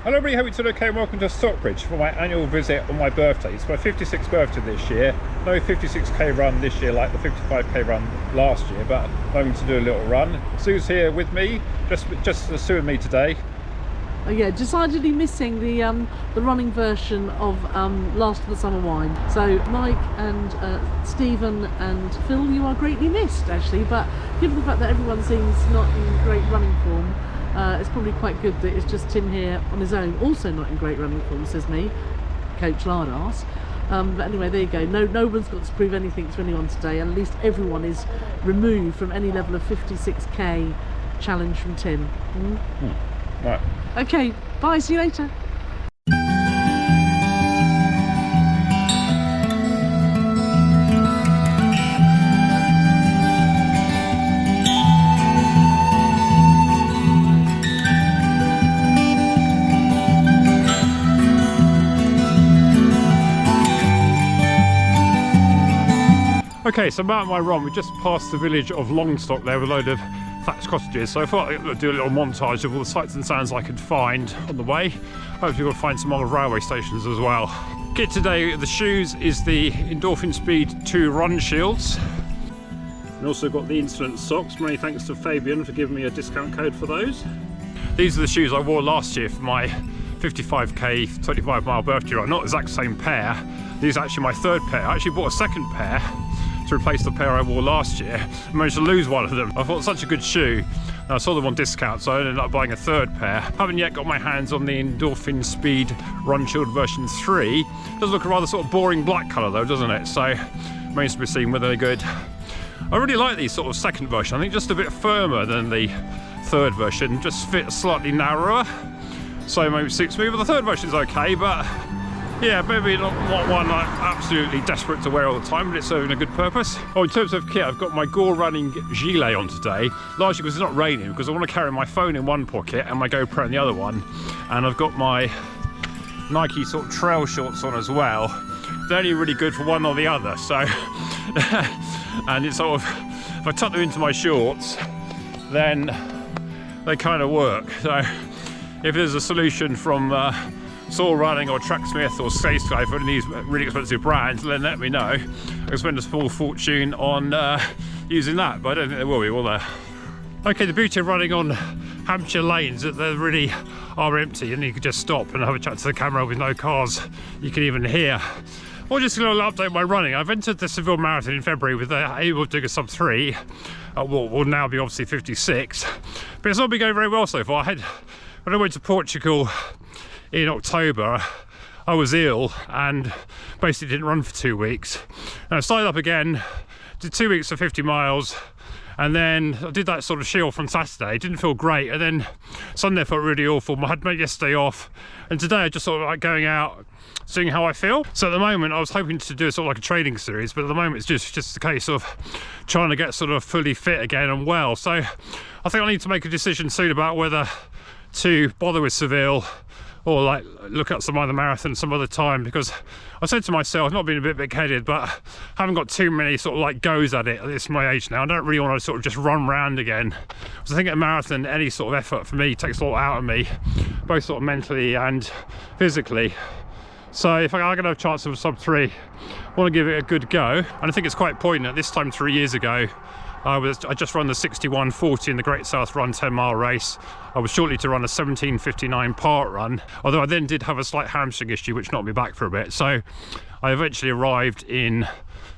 Hello everybody, hope it's all okay and welcome to Stockbridge for my annual visit on my birthday. It's my 56th birthday this year. No 56k run this year like the 55k run last year, but I'm going to do a little run. Sue's here with me, just Sue and me today. Oh yeah, decidedly missing the running version of Last of the Summer Wine. So Mike and Stephen and Phil, you are greatly missed actually, but given the fact that everyone seems not in great running form, it's probably quite good that it's just Tim here on his own, also not in great running form, says me, Coach Lardass. But anyway, there you go. No one's got to prove anything to anyone today, and at least everyone is removed from any level of 56k challenge from Tim. Right. Okay, bye, see you later. Okay, so I'm out on my run. We just passed the village of Longstock there with a load of thatched cottages, so I thought I'd do a little montage of all the sights and sounds I could find on the way. Hopefully we'll find some other railway stations as well. Kit today, the shoes is the Endorphin Speed 2 RUNSHIELDs. And also got the Incident socks. Many thanks to Fabian for giving me a discount code for those. These are the shoes I wore last year for my 55k 25-mile birthday run. Not the exact same pair. These are actually my third pair. I actually bought a second pair to replace the pair I wore last year. I managed to lose one of them. I thought such a good shoe. And I saw them on discount, so I ended up buying a third pair. Haven't yet got my hands on the Endorphin Speed RUNSHIELD version 3. Does look a rather sort of boring black colour though, doesn't it? So remains to be seen whether they're good. I really like these sort of second version. I think just a bit firmer than the third version, just fits slightly narrower. So maybe suits me, but the third version's okay, but yeah, maybe not one I'm absolutely desperate to wear all the time, but it's serving a good purpose. Oh, in terms of kit, I've got my Gore running gilet on today, largely because it's not raining, because I want to carry my phone in one pocket and my GoPro in the other one. And I've got my Nike sort of trail shorts on as well. They're only really good for one or the other, so and it's sort of, if I tuck them into my shorts, then they kind of work. So if there's a solution from Soul Running or Tracksmith or Skate for these really expensive brands, then let me know. I'll spend a small fortune on using that, but I don't think there will there? Okay, the beauty of running on Hampshire lanes is that they really are empty and you can just stop and have a chat to the camera with no cars you can even hear. Well, just a little update on my running. I've entered the Seville Marathon in February with able to do a sub 3. Will now be obviously 56, but it's not been going very well so far. When I went to Portugal in October, I was ill and basically didn't run for 2 weeks. And I started up again, did 2 weeks of 50 miles, and then I did that sort of shield from Saturday. It didn't feel great, and then Sunday felt really awful. I had made yesterday off, and today I just sort of like going out, seeing how I feel. So at the moment I was hoping to do sort of like a training series, but at the moment it's just a case of trying to get sort of fully fit again and well. So I think I need to make a decision soon about whether to bother with Seville or like look at some other marathon some other time, because I said to myself, not being a bit big-headed, but I haven't got too many sort of like goes at it at this my age now. I don't really want to sort of just run around again, because I think at a marathon any sort of effort for me takes a lot out of me, both sort of mentally and physically. So if I'm going to have a chance of a sub 3, I want to give it a good go. And I think it's quite poignant. This time 3 years ago, I just run the 61:40 in the Great South Run 10-mile race. I was shortly to run a 17:59 part run, although I then did have a slight hamstring issue which knocked me back for a bit. So I eventually arrived in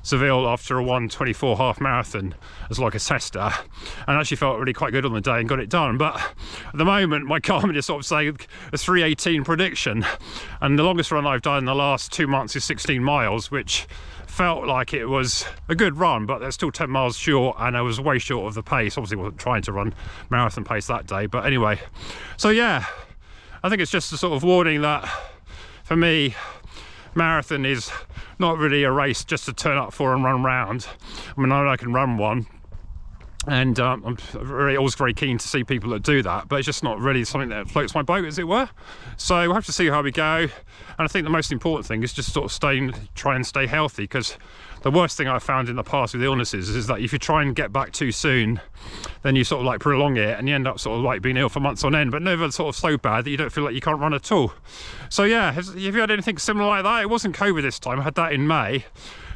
Seville after a 1:24 half marathon as like a tester, and actually felt really quite good on the day and got it done. But at the moment my Garmin is sort of saying a 3:18 prediction, and the longest run I've done in the last 2 months is 16 miles, which felt like it was a good run, but they're still 10 miles short, and I was way short of the pace. Obviously wasn't trying to run marathon pace that day, but anyway. So yeah, I think it's just a sort of warning that for me marathon is not really a race just to turn up for and run round. I mean, I know I can run one, And I'm really always very keen to see people that do that, but it's just not really something that floats my boat, as it were. So we'll have to see how we go. And I think the most important thing is just sort of try and stay healthy, because the worst thing I've found in the past with illnesses is that if you try and get back too soon, then you sort of like prolong it and you end up sort of like being ill for months on end, but never sort of so bad that you don't feel like you can't run at all. So yeah, have you had anything similar like that? It wasn't COVID this time, I had that in May.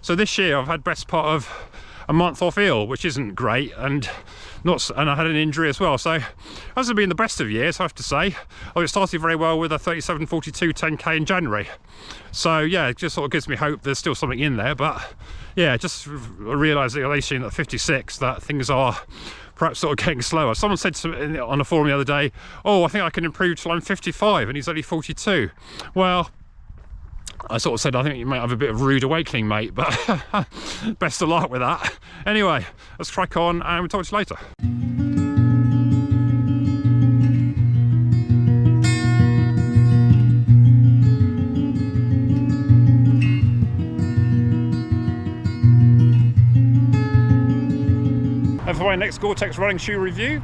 So this year I've had best part of a month off ill, which isn't great, and I had an injury as well. So it hasn't been the best of years, I have to say. It started very well with a 37.42 10k in January. So yeah, it just sort of gives me hope there's still something in there. But yeah, just realising at 56 that things are perhaps sort of getting slower. Someone said to me on a forum the other day, oh, I think I can improve till I'm 55, and he's only 42. Well, I sort of said, I think you might have a bit of rude awakening, mate, but best of luck with that. Anyway, let's crack on and we'll talk to you later. And for my next Gore-Tex running shoe review,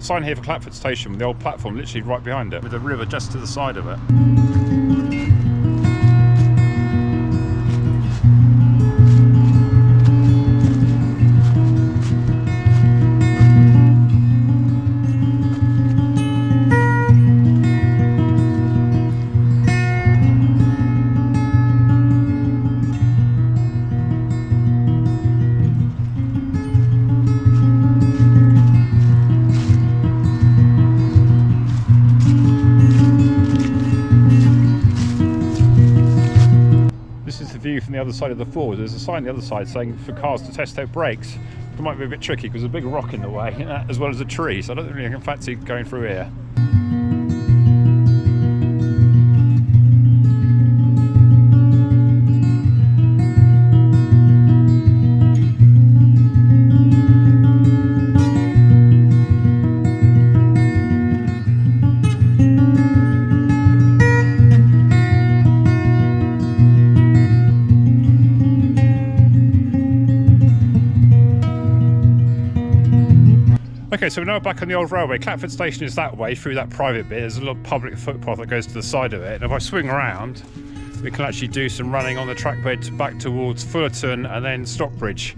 sign here for Clatford station with the old platform literally right behind it, with the river just to the side of it. View from the other side of the ford. There's a sign on the other side saying for cars to test their brakes. It might be a bit tricky because there's a big rock in the way as well as a tree, so I don't really fancy going through here. Okay, so we're now back on the old railway. Clatford station is that way through that private bit. There's a little public footpath that goes to the side of it, and if I swing around we can actually do some running on the track bed back towards Fullerton and then Stockbridge.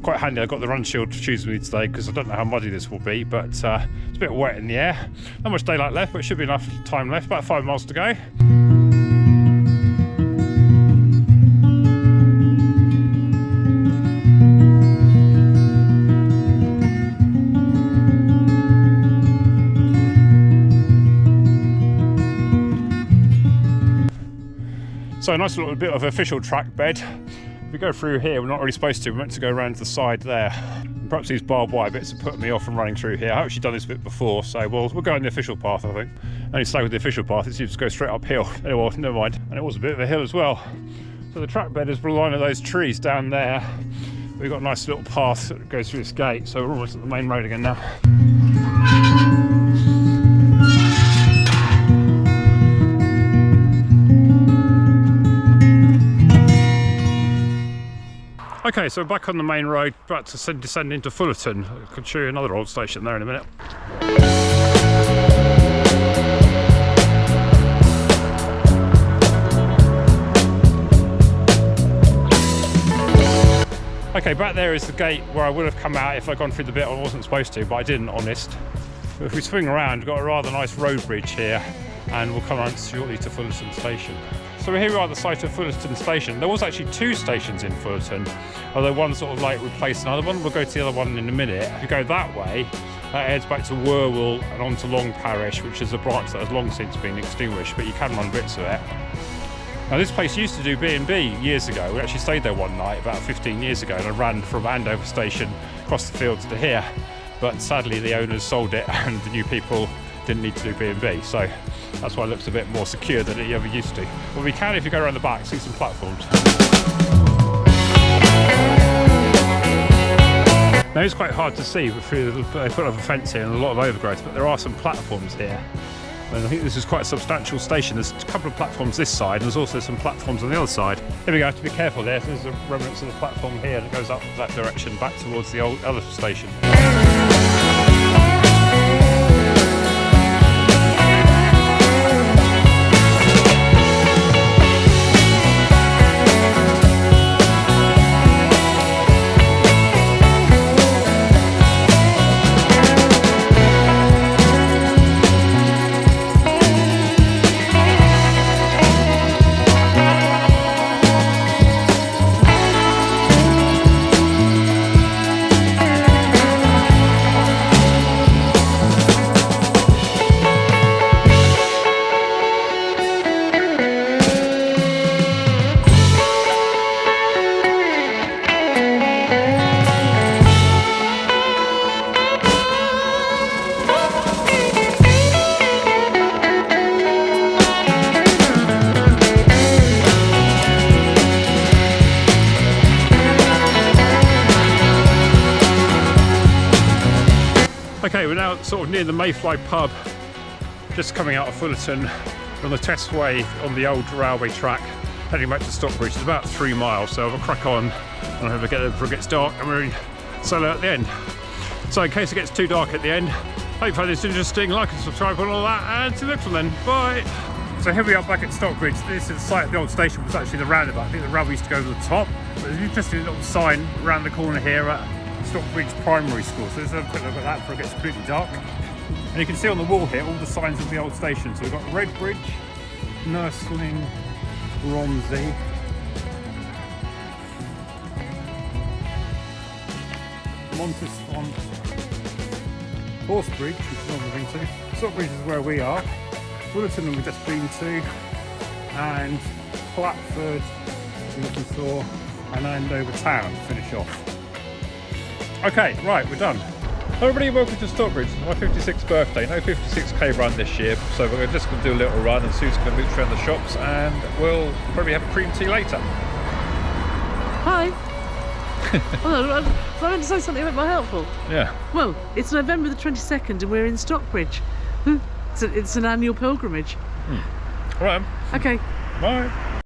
Quite handy, I've got the RUNSHIELD shoes with me today because I don't know how muddy this will be, but it's a bit wet in the air. Not much daylight left, but it should be enough time left, about 5 miles to go. So a nice little bit of official track bed. If we go through here, we're not really supposed to, we're meant to go around to the side there. And perhaps these barbed wire bits are putting me off from running through here. I've actually done this bit before, so we'll go on the official path, I think. Only slow with the official path, it's just go straight uphill. Anyway, never mind. And it was a bit of a hill as well. So the track bed is below one of those trees down there. We've got a nice little path that goes through this gate, so we're almost at the main road again now. Okay, so back on the main road, about to descend into Fullerton. I can show you another old station there in a minute. Okay, back there is the gate where I would have come out if I'd gone through the bit I wasn't supposed to, but I didn't, honest. But if we swing around, we've got a rather nice road bridge here, and we'll come on shortly to Fullerton station. So here we are at the site of Fullerton station. There was actually 2 stations in Fullerton, although one sort of like replaced another one. We'll go to the other one in a minute. If you go that way, that heads back to Wherwell and on to Long Parish, which is a branch that has long since been extinguished, but you can run bits of it. Now this place used to do B&B years ago. We actually stayed there one night about 15 years ago, and I ran from Andover station across the fields to here. But sadly the owners sold it and the new people didn't need to do B&B, so that's why it looks a bit more secure than it ever used to. But we can, if you go around the back, see some platforms. Now it's quite hard to see through they put up a fence here and a lot of overgrowth, but there are some platforms here. And I think this is quite a substantial station. There's a couple of platforms this side, and there's also some platforms on the other side. Here we go, have to be careful there. So there's a remnants of the platform here that goes up that direction back towards the old other station. Okay, we're now sort of near the Mayfly pub, just coming out of Fullerton, on the testway on the old railway track, heading back to Stockbridge. It's about 3 miles, so I'll crack on and I'll get there before it gets dark and we're in solo at the end. So in case it gets too dark at the end, hope you find this interesting, like and subscribe and all that, and see you next one then, bye! So here we are back at Stockbridge. This is the site of the old station, was actually the roundabout. I think the railway used to go to the top, but there's an interesting little sign around the corner here at Stockbridge Primary School. So let's have a quick look at that before it gets completely dark. And you can see on the wall here all the signs of the old station. So we've got Red Bridge, Nursling, Romsey, Montesfont, Horsebridge, which is another thing too. Stockbridge is where we are. Fullerton we've just been to, and Clatford, looking for, and Andover Town to finish off. Okay, right, we're done. Everybody, welcome to Stockbridge. It's my 56th birthday. No 56k run this year, so we're just going to do a little run, and Sue's going to mooch around the shops, and we'll probably have a cream tea later. Hi. Oh, I meant to say something a bit more helpful. Yeah. Well, it's November the 22nd and we're in Stockbridge. It's an annual pilgrimage. All right. Okay. Bye.